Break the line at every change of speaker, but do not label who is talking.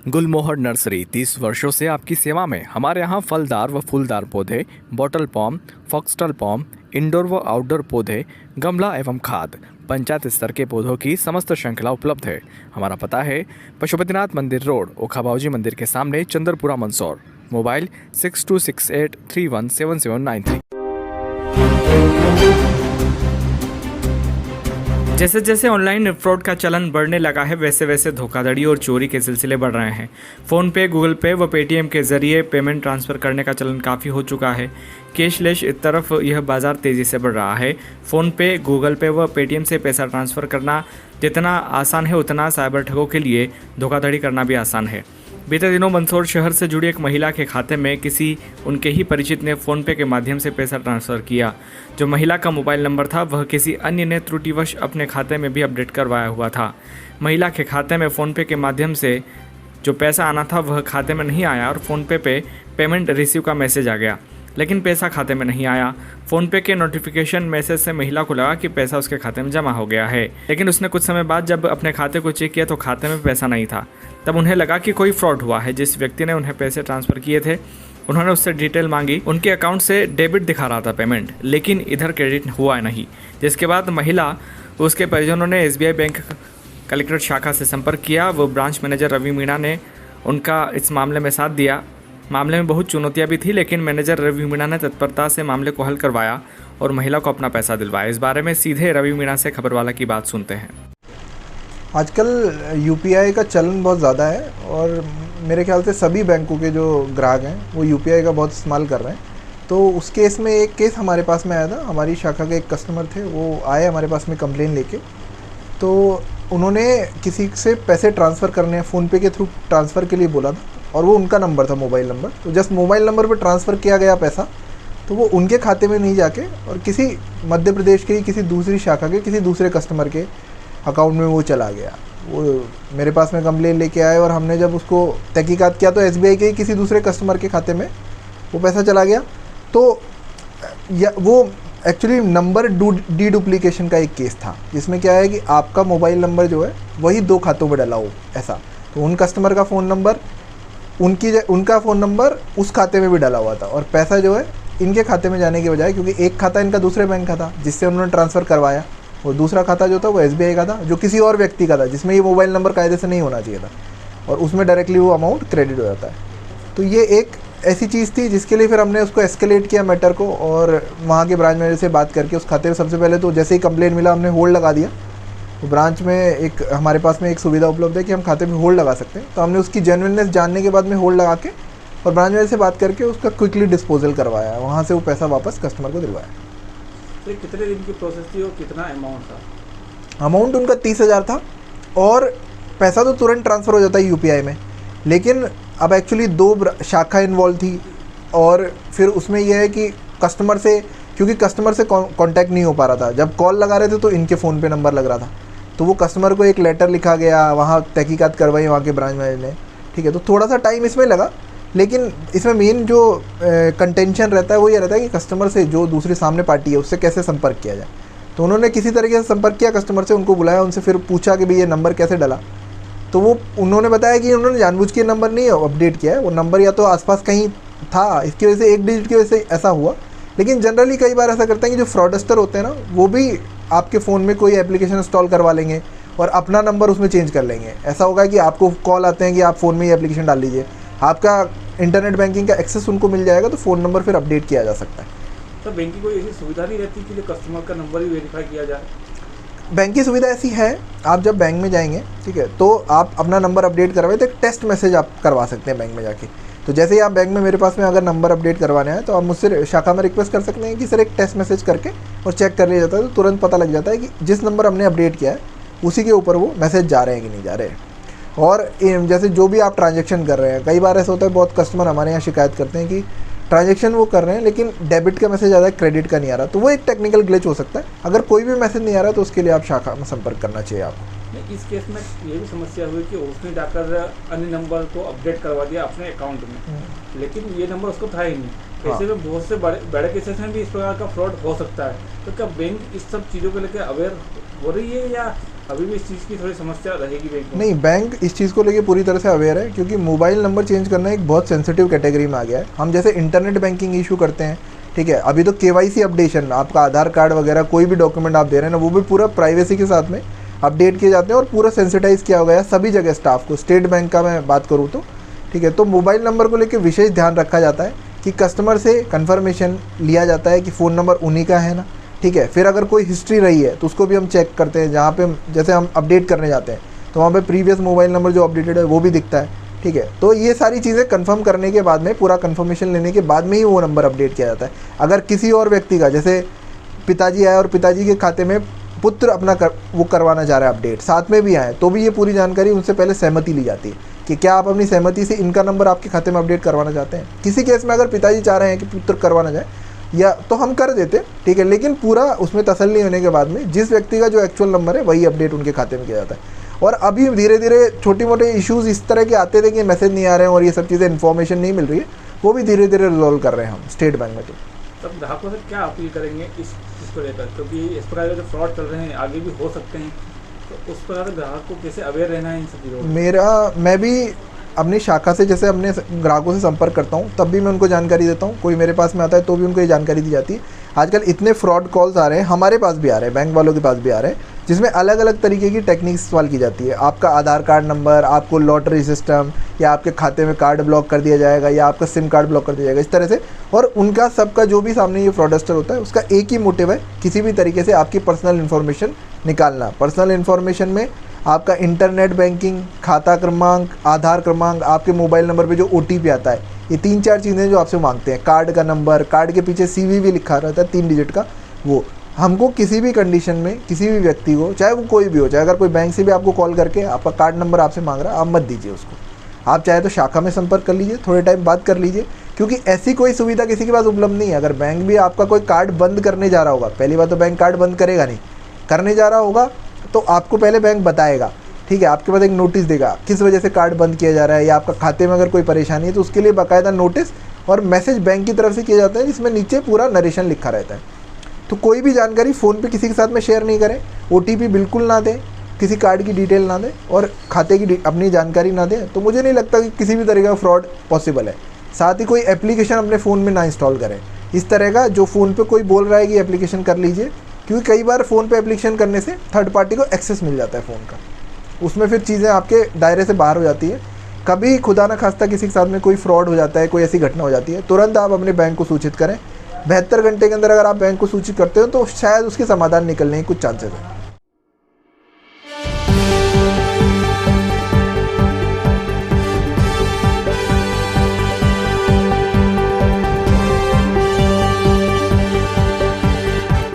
गुलमोहर nursery 30 वर्षों से आपकी सेवा में। हमारे यहाँ फलदार व फूलदार पौधे, बॉटल पॉम, फॉक्सटेल पॉम, इंडोर व आउटडोर पौधे, गमला एवं खाद, पंचायत स्तर के पौधों की समस्त श्रृंखला उपलब्ध है। हमारा पता है पशुपतिनाथ मंदिर रोड, ओखा बाबूजी मंदिर के सामने, चंद्रपुरा, मंदसौर। मोबाइल 6268317793। जैसे जैसे ऑनलाइन फ्रॉड का चलन बढ़ने लगा है, वैसे वैसे धोखाधड़ी और चोरी के सिलसिले बढ़ रहे हैं। फ़ोन पे, गूगल पे व पेटीएम के ज़रिए पेमेंट ट्रांसफ़र करने का चलन काफ़ी हो चुका है। कैशलेस तरफ यह बाज़ार तेज़ी से बढ़ रहा है। फ़ोन पे, गूगल पे व पेटीएम से पैसा ट्रांसफ़र करना जितना आसान है, उतना साइबर ठगों के लिए धोखाधड़ी करना भी आसान है। बीते दिनों मंदसौर शहर से जुड़ी एक महिला के खाते में किसी उनके ही परिचित ने फ़ोनपे के माध्यम से पैसा ट्रांसफ़र किया। जो महिला का मोबाइल नंबर था, वह किसी अन्य ने त्रुटिवश अपने खाते में भी अपडेट करवाया हुआ था। महिला के खाते में फ़ोनपे के माध्यम से जो पैसा आना था वह खाते में नहीं आया और फ़ोनपे पे पेमेंट रिसीव का मैसेज आ गया, लेकिन पैसा खाते में नहीं आया। फ़ोनपे के नोटिफिकेशन मैसेज से महिला को लगा कि पैसा उसके खाते में जमा हो गया है, लेकिन उसने कुछ समय बाद जब अपने खाते को चेक किया तो खाते में पैसा नहीं था। तब उन्हें लगा कि कोई फ्रॉड हुआ है। जिस व्यक्ति ने उन्हें पैसे ट्रांसफ़र किए थे, उन्होंने उससे डिटेल मांगी। उनके अकाउंट से डेबिट दिखा रहा था पेमेंट, लेकिन इधर क्रेडिट हुआ नहीं। जिसके बाद महिला उसके परिजनों ने SBI बैंक कलेक्ट्रेट शाखा से संपर्क किया। वो ब्रांच मैनेजर रवि मीणा ने उनका इस मामले में साथ दिया। मामले में बहुत चुनौतियां भी थी, लेकिन मैनेजर रवि मीणा ने तत्परता से मामले को हल करवाया और महिला को अपना पैसा दिलवाया। इस बारे में सीधे रवि मीणा से खबरवाला की बात सुनते हैं।
आजकल UPI का चलन बहुत ज़्यादा है और मेरे ख्याल से सभी बैंकों के जो ग्राहक हैं वो UPI का बहुत इस्तेमाल कर रहे हैं। तो उस केस में एक केस हमारे पास में आया था। हमारी शाखा के एक कस्टमर थे, वो आए हमारे पास में कंप्लेन लेके। तो उन्होंने किसी से पैसे ट्रांसफ़र करने हैं, फ़ोनपे के थ्रू ट्रांसफ़र के लिए बोला था और वो उनका नंबर था, मोबाइल नंबर। तो जस्ट मोबाइल नंबर पर ट्रांसफ़र किया गया पैसा, तो वो उनके खाते में नहीं जाके और किसी मध्य प्रदेश के किसी दूसरी शाखा के किसी दूसरे कस्टमर के अकाउंट में वो चला गया। वो मेरे पास में कंप्लेन लेके आए और हमने जब उसको तहकीकात किया तो SBI के किसी दूसरे कस्टमर के खाते में वो पैसा चला गया। तो वो एक्चुअली नंबर डुप्लीकेशन का एक केस था, जिसमें क्या है कि आपका मोबाइल नंबर जो है वही 2 खातों में डला हो ऐसा। तो उन कस्टमर का फ़ोन नंबर उनका फ़ोन नंबर उस खाते में भी डाला हुआ था और पैसा जो है इनके खाते में जाने के बजाय, क्योंकि एक खाता इनका दूसरे बैंक का था जिससे उन्होंने ट्रांसफ़र करवाया, और दूसरा खाता जो था वो SBI का था जो किसी और व्यक्ति का था, जिसमें ये मोबाइल नंबर कायदे से नहीं होना चाहिए था, और उसमें डायरेक्टली वो अमाउंट क्रेडिट हो जाता है। तो ये एक ऐसी चीज़ थी जिसके लिए फिर हमने उसको एस्केलेट किया मैटर को, और वहाँ के ब्रांच मैनेजर से बात करके उस खाते में सबसे पहले तो जैसे ही कंप्लेन मिला हमने होल्ड लगा दिया। तो ब्रांच में एक हमारे पास में एक सुविधा उपलब्ध है कि हम खाते में होल्ड लगा सकते हैं। तो हमने उसकी जेन्युइननेस जानने के बाद में होल्ड लगा के और ब्रांच मैनेजर से बात करके उसका क्विकली डिस्पोजल करवाया, वहाँ से वो पैसा वापस कस्टमर को दिलवाया।
तो कितने दिन की प्रोसेस थी और कितना अमाउंट था?
अमाउंट उनका 30,000 था और पैसा तो तुरंत ट्रांसफ़र हो जाता है UPI में, लेकिन अब एक्चुअली 2 शाखा इन्वॉल्व थी और फिर उसमें यह है कि कस्टमर से, क्योंकि कस्टमर से कांटेक्ट नहीं हो पा रहा था, जब कॉल लगा रहे थे तो इनके फ़ोन पे नंबर लग रहा था, तो वो कस्टमर को एक लेटर लिखा गया, वहाँ तहकीकात करवाई वहाँ के ब्रांच मैनेजर ने, ठीक है। तो थोड़ा सा टाइम इसमें लगा, लेकिन इसमें मेन जो कंटेंशन रहता है वो ये रहता है कि कस्टमर से जो दूसरी सामने पार्टी है उससे कैसे संपर्क किया जाए। तो उन्होंने किसी तरीके से संपर्क किया कस्टमर से, उनको बुलाया, उनसे फिर पूछा कि भाई ये नंबर कैसे डला। तो वो उन्होंने बताया कि उन्होंने जानबूझ के नंबर नहीं अपडेट किया है, वो नंबर या तो आसपास कहीं था, इसकी वजह से 1 डिजिट की वजह से ऐसा हुआ। लेकिन जनरली कई बार ऐसा करते हैं कि जो फ्रॉडस्टर होते हैं ना, वो भी आपके फ़ोन में कोई एप्लीकेशन इंस्टॉल करवा लेंगे और अपना नंबर उसमें चेंज कर लेंगे। ऐसा होगा कि आपको कॉल आते हैं कि आप फ़ोन में ये एप्लीकेशन डाल लीजिए, आपका इंटरनेट बैंकिंग का एक्सेस उनको मिल जाएगा, तो फ़ोन नंबर फिर अपडेट किया जा सकता है।
तो बैंक की कोई ऐसी सुविधा नहीं रहती कि जो कस्टमर का नंबर ही वेरीफाई किया जाए?
बैंक की सुविधा ऐसी है, आप जब बैंक में जाएंगे, ठीक है, तो आप अपना नंबर अपडेट करवाए तो एक टेस्ट मैसेज आप करवा सकते हैं बैंक में जाके। तो जैसे ही आप बैंक में, मेरे पास में अगर नंबर अपडेट करवाना है तो आप मुझसे शाखा में रिक्वेस्ट कर सकते हैं कि सर एक टेस्ट मैसेज करके और चेक कर लिया जाता है, तो तुरंत पता लग जाता है कि जिस नंबर हमने अपडेट किया है उसी के ऊपर वो मैसेज जा रहे हैं कि नहीं जा रहे हैं। और जैसे जो भी आप ट्रांजेक्शन कर रहे हैं, कई बार ऐसा होता है, बहुत कस्टमर हमारे यहाँ शिकायत करते हैं कि ट्रांजेक्शन वो कर रहे हैं लेकिन डेबिट का मैसेज आ रहा है, क्रेडिट का नहीं आ रहा। तो वो एक टेक्निकल ग्लिच हो सकता है। अगर कोई भी मैसेज नहीं आ रहा तो उसके लिए आप शाखा में संपर्क करना चाहिए आपको।
इस केस में ये भी समस्या हुई कि उसने जाकर अन्य नंबर को अपडेट करवा दिया अपने अकाउंट में, लेकिन ये नंबर उसको था ही नहीं। ऐसे में बहुत से बड़े केसेस में भी इस प्रकार का फ्रॉड हो सकता है। तो क्या बैंक इस सब चीज़ों को लेकर अवेयर हो रही है या अभी भी इस चीज़ की थोड़ी समस्या रहेगी बैंक में?
नहीं, बैंक इस चीज़ को लेके पूरी तरह से अवेयर है, क्योंकि मोबाइल नंबर चेंज करना एक बहुत सेंसिटिव कैटेगरी में आ गया है। हम जैसे इंटरनेट बैंकिंग इशू करते हैं, ठीक है, अभी तो KYC अपडेशन, आपका आधार कार्ड वगैरह कोई भी डॉक्यूमेंट आप दे रहे हैं ना, वो भी पूरा प्राइवेसी के साथ में अपडेट किए जाते हैं और पूरा सेंसिटाइज किया गया है सभी जगह स्टाफ को। स्टेट बैंक का मैं बात करूँ तो ठीक है, तो मोबाइल नंबर को लेकर विशेष ध्यान रखा जाता है कि कस्टमर से कन्फर्मेशन लिया जाता है कि फ़ोन नंबर उन्हीं का है ना, ठीक है। फिर अगर कोई हिस्ट्री रही है तो उसको भी हम चेक करते हैं, जहाँ पे जैसे हम अपडेट करने जाते हैं तो वहाँ पे प्रीवियस मोबाइल नंबर जो अपडेटेड है वो भी दिखता है, ठीक है। तो ये सारी चीज़ें कंफर्म करने के बाद में, पूरा कंफर्मेशन लेने के बाद में ही वो नंबर अपडेट किया जाता है। अगर किसी और व्यक्ति का, जैसे पिताजी आए और पिताजी के खाते में पुत्र अपना वो करवाना चाह रहा है अपडेट, साथ में भी आए, तो भी ये पूरी जानकारी उनसे पहले सहमति ली जाती है कि क्या आप अपनी सहमति से इनका नंबर आपके खाते में अपडेट करवाना चाहते हैं। किसी केस में अगर पिताजी चाह रहे हैं कि पुत्र करवाना जाए या तो हम कर देते, ठीक है, लेकिन पूरा उसमें तसल्ली होने के बाद में जिस व्यक्ति का जो एक्चुअल नंबर है वही अपडेट उनके खाते में किया जाता है। और अभी धीरे धीरे छोटे मोटे इश्यूज़ इस तरह के आते थे कि मैसेज नहीं आ रहे हैं और ये सब चीज़ें इन्फॉर्मेशन नहीं मिल रही है, वो भी धीरे धीरे रिजॉल्व कर रहे हैं हम स्टेट बैंक में। तो
तब ग्राहकों से क्या अपील करेंगे इस चीज़ को लेकर, क्योंकि इस प्रकार के जो फ्रॉड चल रहे हैं आगे भी हो सकते हैं, तो उस प्रकार ग्राहक को कैसे अवेयर रहना है इन सब चीज़ों?
मैं भी अपनी शाखा से जैसे अपने ग्राहकों से संपर्क करता हूँ, तब भी मैं उनको जानकारी देता हूँ। कोई मेरे पास में आता है तो भी उनको ये जानकारी दी जाती है। आजकल इतने फ्रॉड कॉल्स आ रहे हैं, हमारे पास भी आ रहे हैं, बैंक वालों के पास भी आ रहे हैं, जिसमें अलग अलग तरीके की टेक्निक्स इस्तेमाल की जाती है। आपका आधार कार्ड नंबर, आपको लॉटरी सिस्टम, या आपके खाते में कार्ड ब्लॉक कर दिया जाएगा, या आपका सिम कार्ड ब्लॉक कर दिया जाएगा, इस तरह से। और उनका सबका जो भी सामने ये फ्रॉडस्टर होता है, उसका एक ही मोटिव है, किसी भी तरीके से आपकी पर्सनल इन्फॉर्मेशन निकालना। पर्सनल इन्फॉर्मेशन में आपका इंटरनेट बैंकिंग, खाता क्रमांक, आधार क्रमांक, आपके मोबाइल नंबर पे जो OTP आता है, ये 3-4 चीज़ें जो आपसे मांगते हैं। कार्ड का नंबर, कार्ड के पीछे CVV लिखा रहता है 3 डिजिट का, वो हमको किसी भी कंडीशन में किसी भी व्यक्ति को, चाहे वो कोई भी हो, चाहे अगर कोई बैंक से भी आपको कॉल करके आपका कार्ड नंबर आपसे मांग रहा है, आप मत दीजिए उसको। आप चाहे तो शाखा में संपर्क कर लीजिए, थोड़े टाइम बात कर लीजिए, क्योंकि ऐसी कोई सुविधा किसी के पास उपलब्ध नहीं है। अगर बैंक भी आपका कोई कार्ड बंद करने जा रहा होगा, पहली बात तो बैंक कार्ड बंद करेगा नहीं, करने जा रहा होगा तो आपको पहले बैंक बताएगा, ठीक है, आपके पास एक नोटिस देगा किस वजह से कार्ड बंद किया जा रहा है, या आपका खाते में अगर कोई परेशानी है तो उसके लिए बाकायदा नोटिस और मैसेज बैंक की तरफ से किया जाता है, जिसमें नीचे पूरा नरेशन लिखा रहता है। तो कोई भी जानकारी फ़ोन पे किसी के साथ में शेयर नहीं करें, OTP बिल्कुल ना दें, किसी कार्ड की डिटेल ना दें और खाते की अपनी जानकारी ना दें, तो मुझे नहीं लगता कि किसी भी तरह का फ्रॉड पॉसिबल है। साथ ही कोई एप्लीकेशन अपने फ़ोन में ना इंस्टॉल करें, इस तरह का जो फ़ोन पे कोई बोल रहा है कि एप्लीकेशन कर लीजिए, क्योंकि कई बार फ़ोन पे एप्लीकेशन करने से थर्ड पार्टी को एक्सेस मिल जाता है फ़ोन का, उसमें फिर चीज़ें आपके दायरे से बाहर हो जाती है। कभी खुदा न खास्ता किसी के साथ में कोई फ्रॉड हो जाता है, कोई ऐसी घटना हो जाती है, तुरंत आप अपने बैंक को सूचित करें। 72 घंटे के अंदर अगर आप बैंक को सूचित करते हो तो शायद उसके समाधान निकलने के कुछ चांसेस हैं।